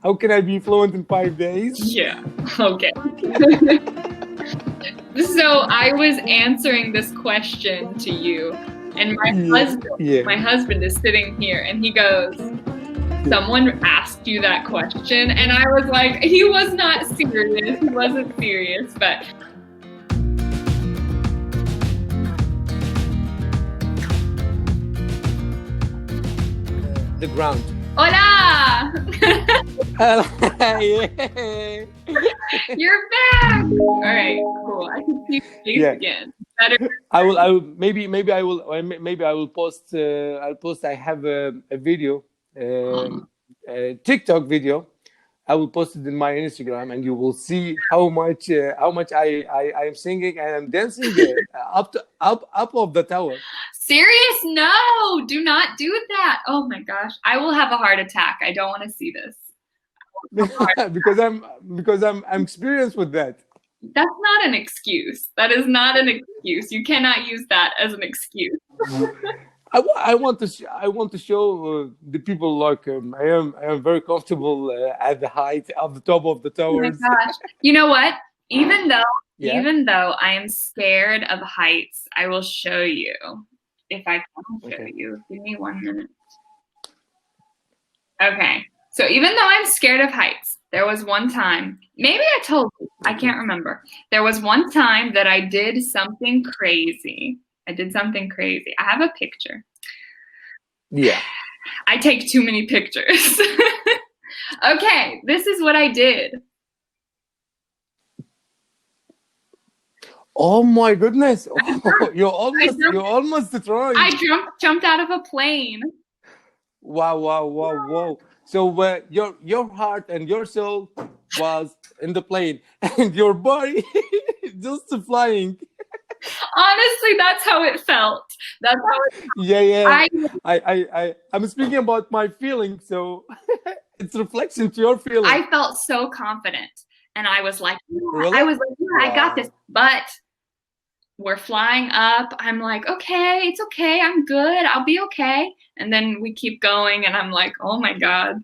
How can I be fluent in 5 days? Yeah. Okay. So I was answering this question to you, and my husband is sitting here, and he goes, "Someone asked you that question," and I was like, he was not serious. He wasn't serious, but. The ground. Hola! Yay. You're back! All right, cool. I can see your face again. Better. I will. Maybe I will post. I'll post. I have a video, a TikTok video. I will post it in my Instagram, and you will see how much I am singing and I'm dancing up of the tower. Serious? No, do not do that. Oh my gosh, I will have a heart attack. I don't want to see this. because I'm experienced with that. That's not an excuse. That is not an excuse. You cannot use that as an excuse. I want to show the people like I am very comfortable at the height of the top of the towers. Oh my gosh! You know what? Even though I am scared of heights, I will show you. If I can show you, give me 1 minute. Okay, so even though I'm scared of heights, there was one time, maybe I told you, I can't remember. There was one time that I did something crazy. I have a picture. Yeah. I take too many pictures. Okay, this is what I did. Oh my goodness! Oh, you're almost trying. I jumped out of a plane. Wow! So your heart and your soul was in the plane, and your body just flying. Honestly, that's how it felt. That's how it felt. Yeah. I'm speaking about my feelings, so it's reflection to your feelings. I felt so confident, and I was like, Really? I got this. But we're flying up. I'm like, okay, it's okay. I'm good. I'll be okay. And then we keep going, and I'm like, oh my God.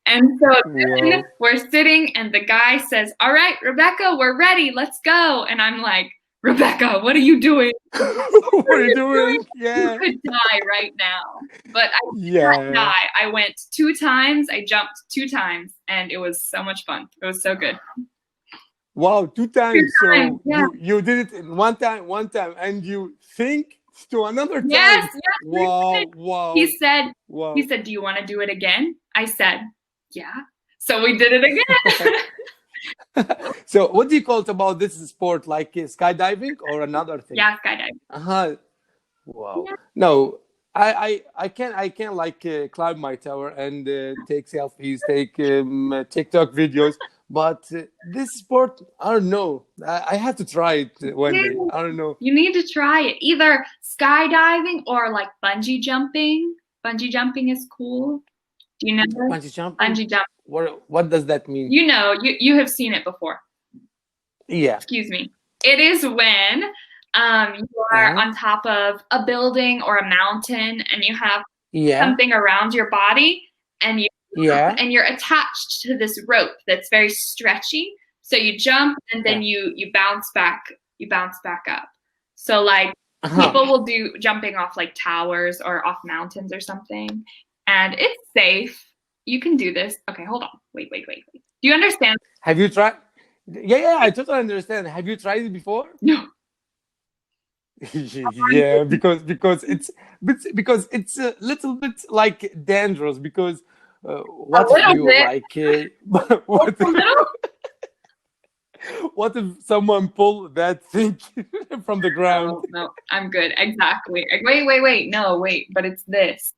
And so then we're sitting, and the guy says, "All right, Rebecca, we're ready. Let's go." And I'm like, "Rebecca, what are you doing? What are you doing? Yeah. You could die right now." But I did not die. I went 2 times. I jumped 2 times, and it was so much fun. It was so good. Wow, 2 times. So yeah. you did it in one time, and you think to another time. Yes. Wow. He said, "Do you want to do it again?" I said, "Yeah." So we did it again. So what do you call it about this sport? Like skydiving or another thing? Yeah, skydiving. Wow. Yeah. No, I can't like climb my tower and take selfies, take TikTok videos. But this sport, I don't know. I have to try it one day. I don't know. You need to try it. Either skydiving or like bungee jumping. Bungee jumping is cool. Do you know bungee jumping? Bungee jumping. What does that mean? You know, you have seen it before. Yeah. Excuse me. It is when you are on top of a building or a mountain, and you have something around your body, and you're attached to this rope that's very stretchy. So you jump, and then you bounce back. You bounce back up. So like people will do jumping off like towers or off mountains or something, and it's safe. You can do this. Okay, hold on. Wait. Do you understand? Have you tried? Yeah, I totally understand. Have you tried it before? No. Yeah, because it's a little bit like dangerous. Because what if you like? What if someone pull that thing from the ground? No, I'm good. Exactly. Wait. No, wait. But it's this.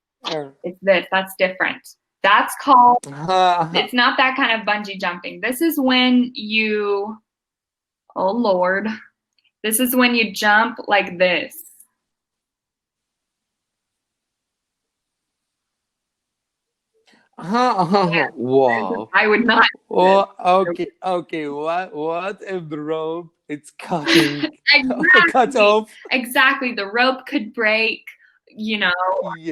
It's this. That's different. That's called. It's not that kind of bungee jumping. This is when you. Oh Lord. This is when you jump like this. Yeah. Wow. I would not. Oh, okay. What if the rope it's cutting? Cut off? Exactly. The rope could break. You know,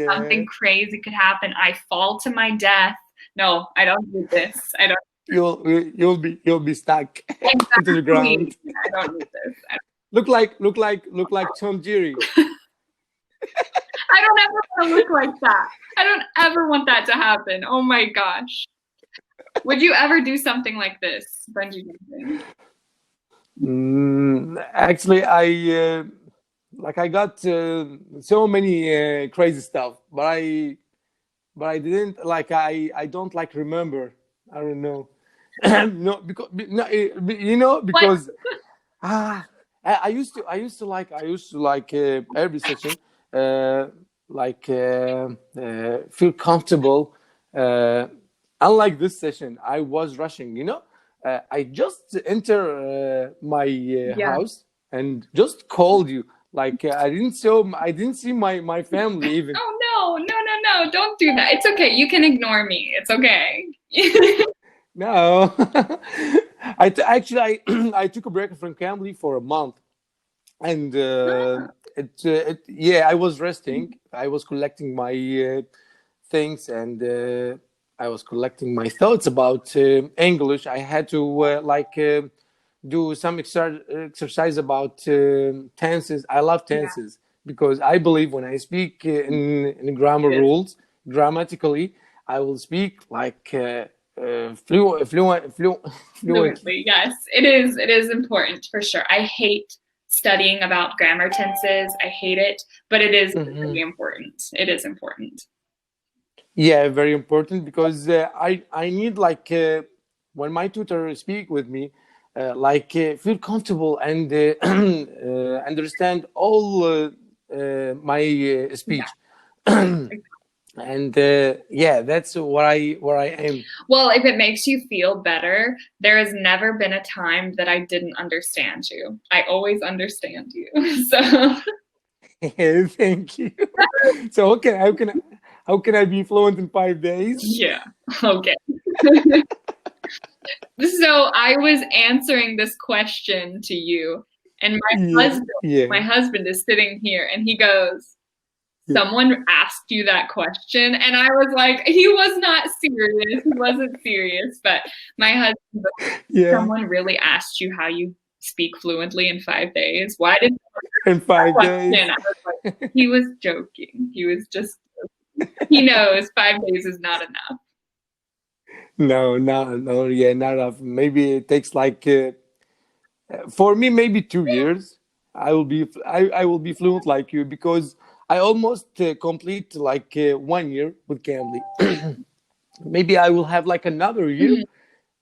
something crazy could happen. I fall to my death. no, I don't need this. I don't. You'll be stuck into the ground. I don't need this. Look like Tom Jerry. I don't ever want to look like that. I don't ever want that to happen. Oh my gosh. Would you ever do something like this, bungee jumping? Actually, I got so many crazy stuff, but I didn't like. I don't like remember. I don't know. No, because because I used to like every session, feel comfortable. Unlike this session, I was rushing. I just enter my house and just called you. Like I didn't see my family even. Oh no! Don't do that. It's okay. You can ignore me. It's okay. No, I took a break from Cambly for a month, and I was resting. I was collecting my things, and I was collecting my thoughts about English. I had to do some exercise about tenses. I love tenses because I believe when I speak in grammar rules, grammatically, I will speak like fluently. Yes, it is important for sure. I hate studying about grammar tenses. I hate it, but it is really important. It is important. Yeah, very important because I need when my tutor speak with me, feel comfortable and understand all my speech. And that's where I am. Well, if it makes you feel better, there has never been a time that I didn't understand you. I always understand you. So thank you. So how can I be fluent in 5 days? Yeah. Okay. So I was answering this question to you, and my husband is sitting here, and he goes, someone asked you that question, and I was like, he was not serious. He wasn't serious, but my husband, someone really asked you how you speak fluently in 5 days. Why did in 5 days? I was like, he was joking. He was just joking. He knows 5 days is not enough. No, not enough. Maybe it takes for me maybe 2 years. I will be fluent like you because I almost complete 1 year with Cambly. Maybe I will have another year.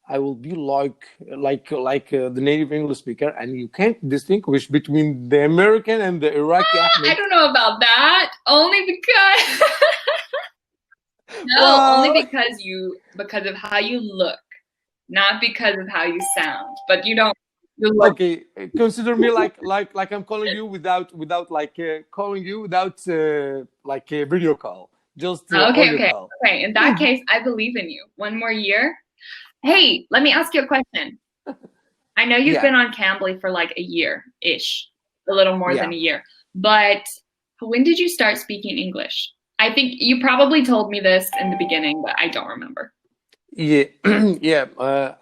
I will be like the native English speaker, and you can't distinguish between the American and the Iraqi accent. I don't know about that. Only because only because of how you look, not because of how you sound. But you don't. Okay, consider me like I'm calling you without calling you without a video call. Just audio call. Okay. In that case, I believe in you. 1 more year. Hey, let me ask you a question. I know you've been on Cambly for a year-ish, a little more than a year. But when did you start speaking English? I think you probably told me this in the beginning, but I don't remember. Yeah,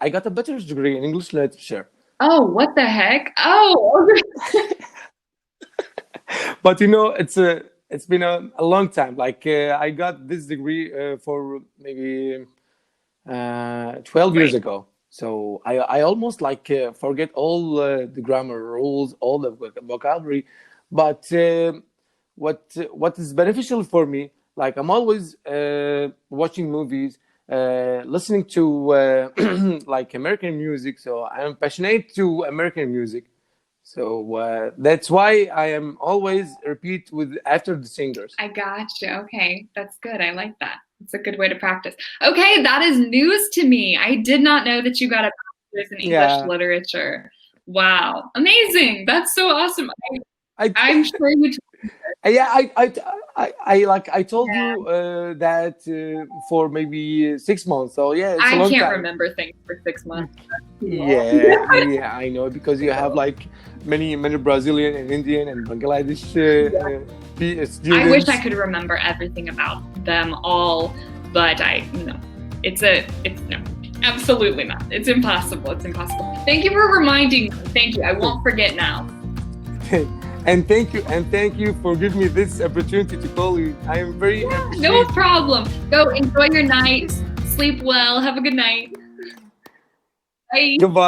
I got a bachelor's degree in English literature. Oh, what the heck? Oh. But it's been a long time. I got this degree for maybe 12 years ago. So I almost forget all the grammar rules, all the vocabulary. But what is beneficial for me, I'm always watching movies, listening to American music. So I'm passionate to American music. So that's why I am always repeat after the singers. I gotcha. Okay, that's good. I like that. It's a good way to practice. Okay, that is news to me. I did not know that you got a bachelor's in English literature. Wow, amazing! That's so awesome. I'm sure you. I told you that for maybe 6 months. So it's a long can't time. remember things for 6 months. Yeah, I know because you have many Brazilian and Indian and Bangladesh students. I wish I could remember everything about them all, but it's no, absolutely not. It's impossible. It's impossible. Thank you for reminding me. Thank you. I won't forget now. And thank you for giving me this opportunity to call you. I am very no problem. Go enjoy your night. Sleep well. Have a good night. Bye. Goodbye.